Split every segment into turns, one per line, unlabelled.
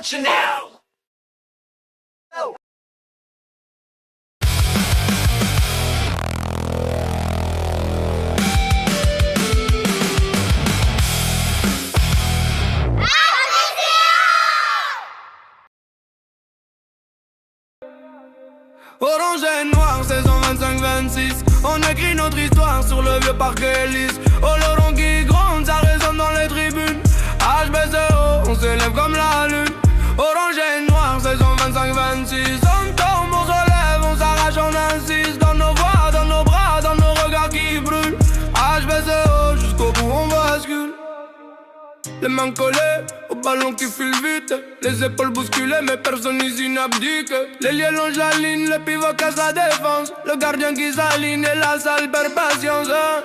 Chanel.
Orange et noir, saison 25-26. On écrit notre histoire sur le vieux parquet lisse. Oh, l'oron qui gronde, ça résonne dans les tribunes. HBCO, on s'élève comme la lune. Orange et noir, saison 25-26. On tombe, on se lève, on s'arrache, on insiste. Dans nos voix, dans nos bras, dans nos regards qui brûlent. HBCO, jusqu'au bout on bascule. Les mains collées au ballon qui file vite. Les épaules bousculées mais personne ici n'abdique. Les liens longent la ligne, le pivot casse la défense. Le gardien qui s'aligne et la salle perd patience, hein.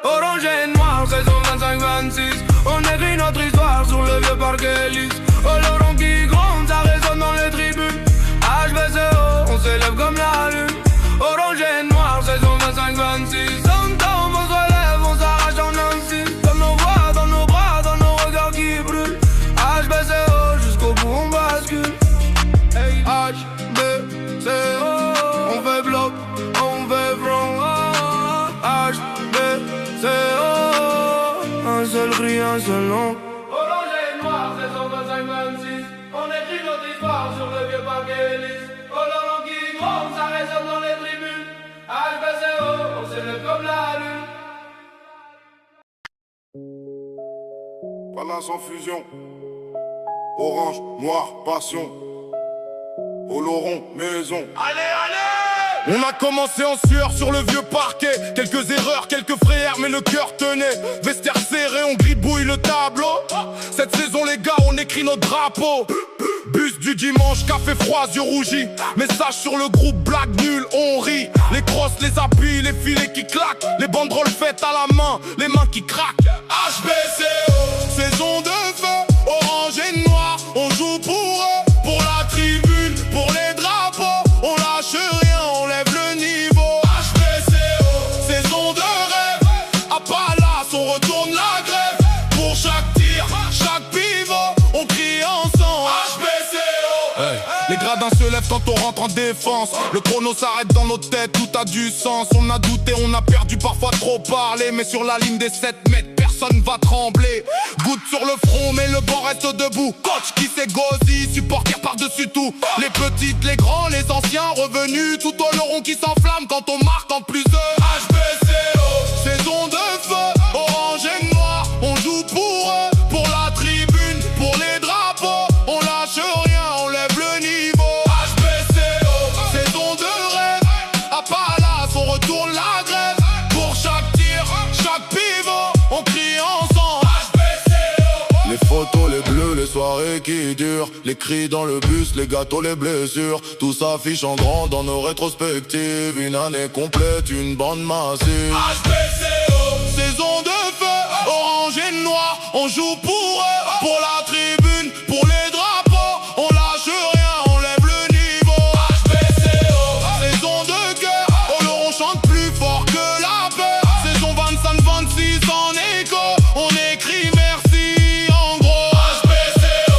Orange et noir, saison 25-26. On écrit notre histoire sur le vieux parquet lisse. Oh, l'oron qui gronde, ça résonne dans les tribunes. HBCO, on s'élève comme la lune. Orange et noir, saison 25-26. On tombe, on se lève, on s'arrache, on insiste. Dans nos voix, dans nos bras, dans nos regards qui brûlent. HBCO, jusqu'au bout on bascule. Hey. HBCO, on fait bloc, on fait front. HBCO, un seul cri, un seul nom. Orange et noir, saison 25-26. On écrit notre histoire sur le vieux parquet lisse. Oh, l'oron qui gronde, ça résonne dans les tribunes. HBCO, on s'élève comme la lune.
Balance en fusion. Orange, noir, passion. Oloron, maison.
Allez, allez!
On a commencé en sueur sur le vieux parquet. Quelques erreurs, quelques frayeurs, mais le cœur tenait. Vestiaire serré, on gribouille le tableau. Cette saison les gars, on écrit notre drapeau. Bus du dimanche, café froid, yeux rougis. Message sur le groupe, blague nulle, on rit. Les crosses, les appuis, les filets qui claquent. Les banderoles faites à la main, les mains qui craquent. HBCO, saison de feu. Orange et noir, on joue pour eux. Pour la tribune, pour les drapeaux. On lâche rien, on lève le niveau. HBCO, saison de rêve. À Palace, on retourne la grève. Pour chaque tir, chaque pivot, on crie ensemble. HBCO, hey. Les gradins se lèvent quand on rentre en défense. Le chrono s'arrête dans nos têtes, tout a du sens. On a douté, on a perdu, parfois trop parlé. Mais sur la ligne des 7 mètres, personne va trembler. Goutte sur le front, mais le banc reste debout. Coach qui s'égosie, supporter par-dessus tout. Les petites, les grands, les anciens revenus. Tout au l'oron qui s'enflamme quand on marque en plus de HBCO, saison de feu. Orange et noir, on joue pour eux. Pour la tribune, pour les drapeaux. On lâche rien, on lève le niveau. HBCO, saison de rêve. À Palace, on retourne la grève. Pour chaque tir, chaque pivot, on crie ensemble. HBCO. Les photos, les bleus, les soirées qui durent. Les cris dans le bus, les gâteaux, les blessures. Tout s'affiche en grand dans nos rétrospectives. Une année complète, une bande massive. HBCO, saison de feu. Orange et noir, on joue pour eux. Pour la tribune, pour les drapeaux. On lâche rien, on lève le niveau. HBCO, saison de cœur. On chante plus fort que la peur. Saison 25-26 en écho. On écrit merci en gros. HBCO.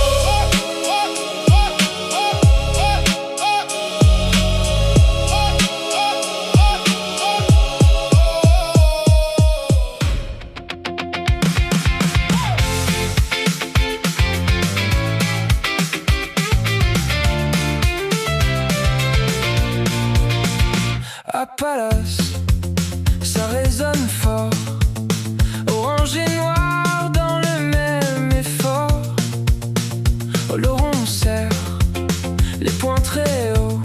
À Palace, ça résonne fort. Orange et noir dans le même effort. Au l'oron on serre les poings très hauts.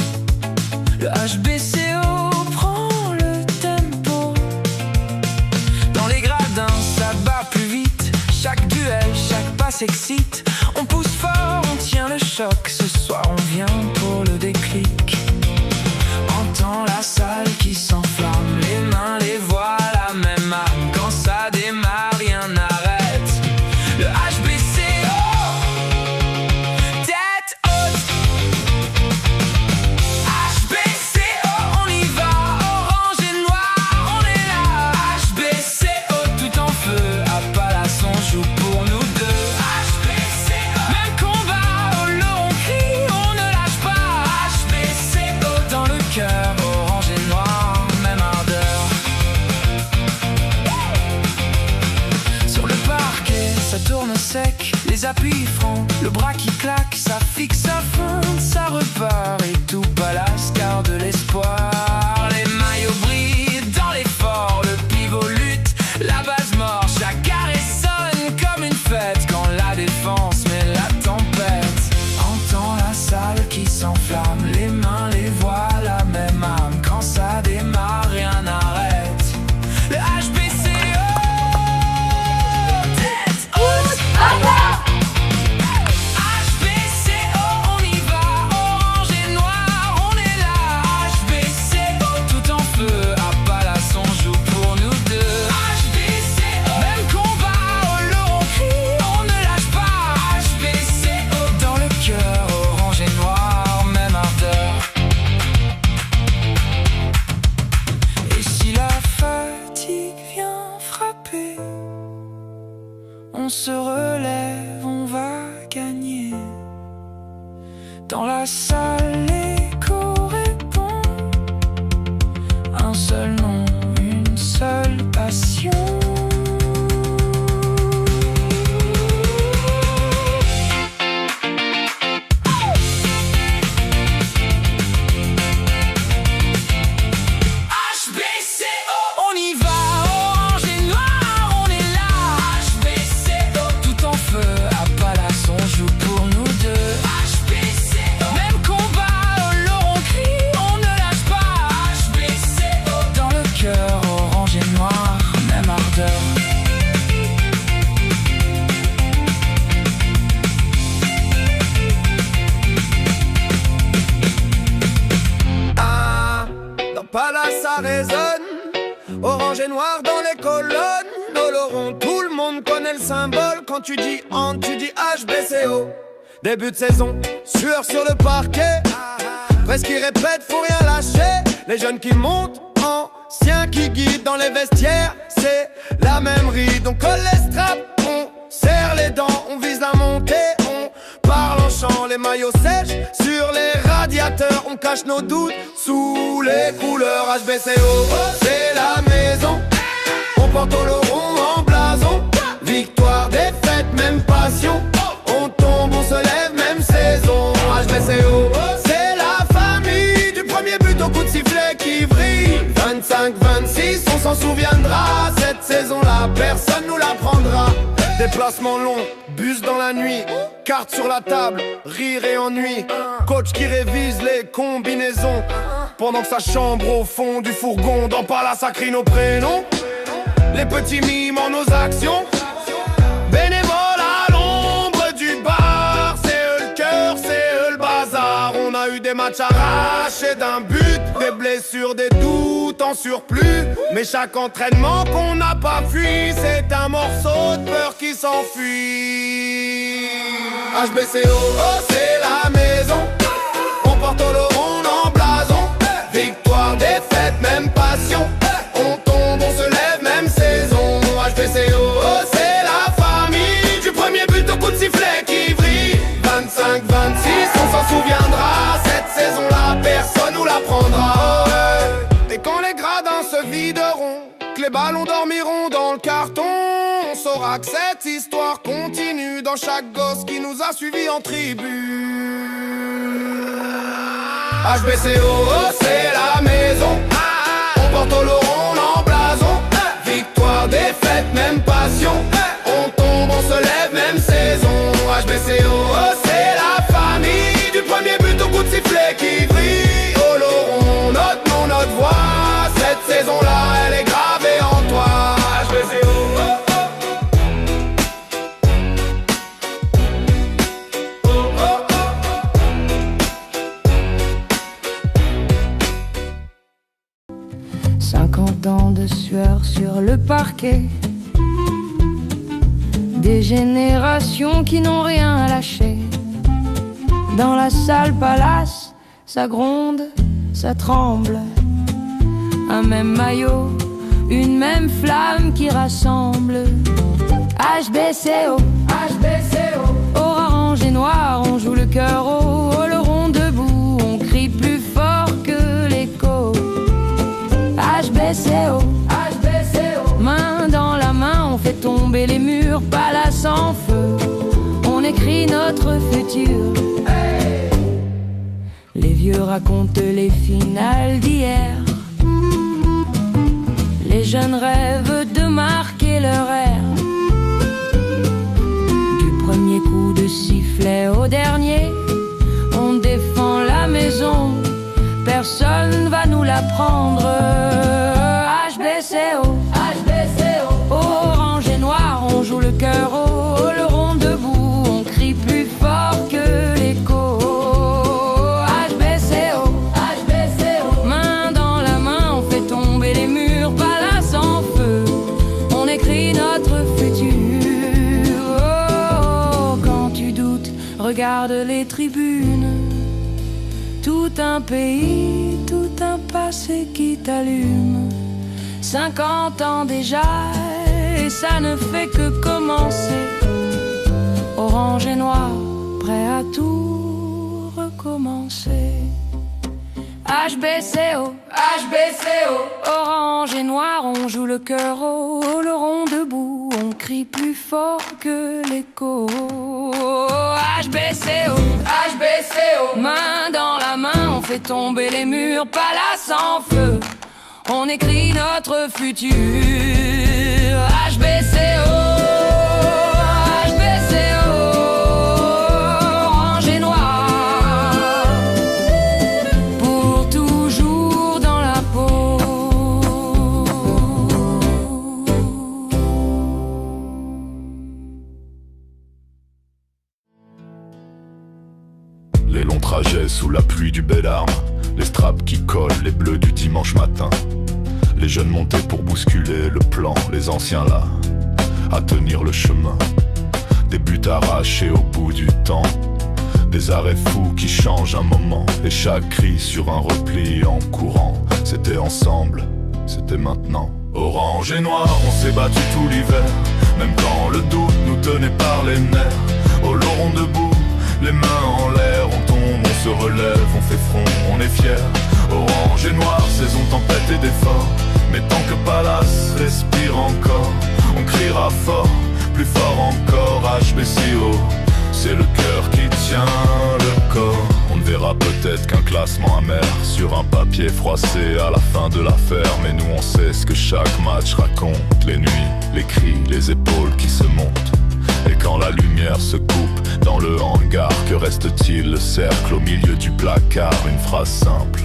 Le HBCO prend le tempo. Dans les gradins ça bat plus vite. Chaque duel, chaque passe excite. On pousse fort, on tient le choc. Ce soir on vient pour le déclic. Entends la salle qui s'enflamme, les mains, les voix, la même âme. Quand ça démarre, rien n'arrête. Le HBCO, tête haute. HBCO, on y va. Orange et noir, on est là. HBCO, tout en feu. À Palace, on joue pour nous deux. HBCO, même combat au lot. les appuis francs, le bras qui claque, ça fixe à fond, ça repart et tout palace garde l'espoir. Les maillots brillent dans l'effort, le pivot lutte, la base mord, chaque arrêt sonne comme une fête quand la défense met la tempête. Entends la salle qui s'enflamme, les mains, les voix, la même âme, quand ça démarre, rien n'arrête. Le HBCO, tête haute, HBCO, on y va, orange et noir, on est là. HBCO, tout en feu, à Palace on joue pour nous deux. HBCO, même combat, au lot on crie, on ne lâche pas. HBCO, dans le cœur, orange et noir, même ardeur. Et si la fatigue vient frapper, on se relève, on va gagner. Dans la salle, l'écho répond. Un seul nom, une seule passion. HBCO, on y va, orange et noir, on est là. HBCO, tout en feu, à Palace on joue pour nous deux. HBCO, même combat, au lot on crie, on ne lâche pas. HBCO, dans le cœur, orange et noir, même ardeur.
Ah, dans Palace ça résonne, orange et noir dans les colonnes. Oloron, tout le monde connaît le symbole. Quand tu dis Ant, tu dis HBCO. Début de saison, sueur sur le parquet. Presque qui répète, faut rien lâcher. Les jeunes qui montent, anciens qui guident dans les vestiaires. C'est la même ride, on colle les straps, on serre les dents, on vise la montée, on parle en chant, les maillots sèches sur les radiateurs, on cache nos doutes sous les couleurs. HBCO, c'est la maison, on porte au rond en blason. Victoire, défaite, même passion, on tombe, on se lève, même saison. HBCO, c'est la famille, du premier but au coup de sifflet qui vrille. 25-26, on s'en souviendra, cette saison-là, personne nous la prendra. Déplacement long, bus dans la nuit, carte sur la table, rire et ennui. Coach qui révise les combinaisons, pendant que sa chambre au fond du fourgon. Dans Palace ça crie nos prénoms, les petits mimes en nos actions. Bénévoles à l'ombre du bar, c'est eux le cœur, c'est eux le bazar. On a eu des matchs arrachés d'un but, des blessures, des doutes en surplus. Mais chaque entraînement qu'on n'a pas fui, c'est un morceau de peur qui s'enfuit. HBCO, c'est la maison, on porte au rond en blason. Victoire, défaite, même passion, on tombe, on se lève, même saison. HBCO, c'est la famille, du premier but au coup de sifflet qui vrille. 25-26, on s'en souviendra, cette saison-là, personne nous la prendra. Et quand les gradins se videront, que les ballons dormiront dans le carton, on saura que cette histoire continue dans chaque gosse qui nous a suivis en tribu. HBCO, c'est la maison, on porte au rond en blason. Victoire, défaite, même passion, on tombe, on se lève, même saison. HBCO, c'est la famille, du premier but au coup de sifflet qui brille. Au Laurent, notre nom, notre voix, cette saison-là, elle est gravée en toi. HBCO.
Ans de sueur sur le parquet, des générations qui n'ont rien lâché. Dans la salle Palace, ça gronde, ça tremble. Un même maillot, une même flamme qui rassemble. HBCO, HBCO, orange et noir, on joue le cœur au Laurent debout, on crie plus fort que l'écho. HBCO, HBCO, main dans la main, on fait tomber les murs, Palace en feu. On écrit notre futur. Les vieux racontent les finales d'hier. Les jeunes rêvent de marquer leur ère. Du premier coup de sifflet au dernier, on défend la maison, personne va nous la prendre. HBCO, HBCO, orange et noir, on joue le cœur haut, le rond debout, on crie plus fort que l'écho. HBCO, HBCO, main dans la main, on fait tomber les murs, palace en feu, on écrit notre futur. Oh, quand tu doutes, regarde les tribunes. Tout un pays, tout un passé qui t'allume. 50 ans déjà, et ça ne fait que commencer. Orange et noir, prêt à tout recommencer. HBCO, HBCO, orange et noir, on joue le cœur haut, le rond debout, on crie plus fort que l'écho. HBCO, HBCO, main dans la main, on fait tomber les murs, palace en feu, on écrit notre futur. HBCO, HBCO, orange et noir, pour toujours dans la peau.
Les longs trajets sous la pluie du bel arme, les straps qui collent, les bleus du dimanche matin. Les jeunes montés pour bousculer le plan, les anciens là, à tenir le chemin. Des buts arrachés au bout du temps, des arrêts fous qui changent un moment. Et chaque cri sur un repli en courant. C'était ensemble, c'était maintenant. Orange et noir, on s'est battu tout l'hiver, même quand le doute nous tenait par les nerfs. Au long debout, les mains en l'air, on tombe, on se relève, on fait front, on est fier. Orange et noir, saison tempête et d'effort, mais tant que Palace respire encore, on criera fort, plus fort encore. HBCO, c'est le cœur qui tient le corps. On ne verra peut-être qu'un classement amer sur un papier froissé à la fin de l'affaire, mais nous on sait ce que chaque match raconte. Les nuits, les cris, les épaules qui se montent. Et quand la lumière se coupe dans le hangar, que reste-t-il? Le cercle au milieu du placard. Une phrase simple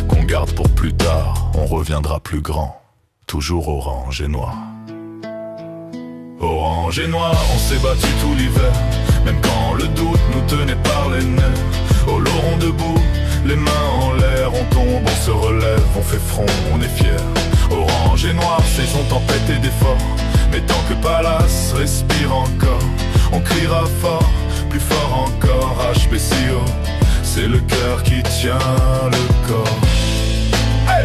qu'on garde pour plus tard. On reviendra plus grand, toujours orange et noir. Orange et noir, on s'est battu tout l'hiver, même quand le doute nous tenait par les nerfs. Au long debout, les mains en l'air, on tombe, on se relève, on fait front, on est fier. Orange et noir, saison tempête et d'effort, mais tant que Palace respire encore, on criera fort, plus fort encore. HBCO, c'est le cœur qui tient le corps. Hey!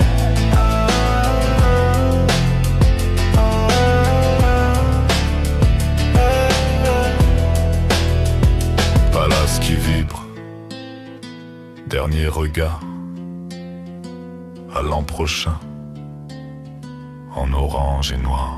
Palace qui vibre, dernier regard, à l'an prochain, en orange et noir.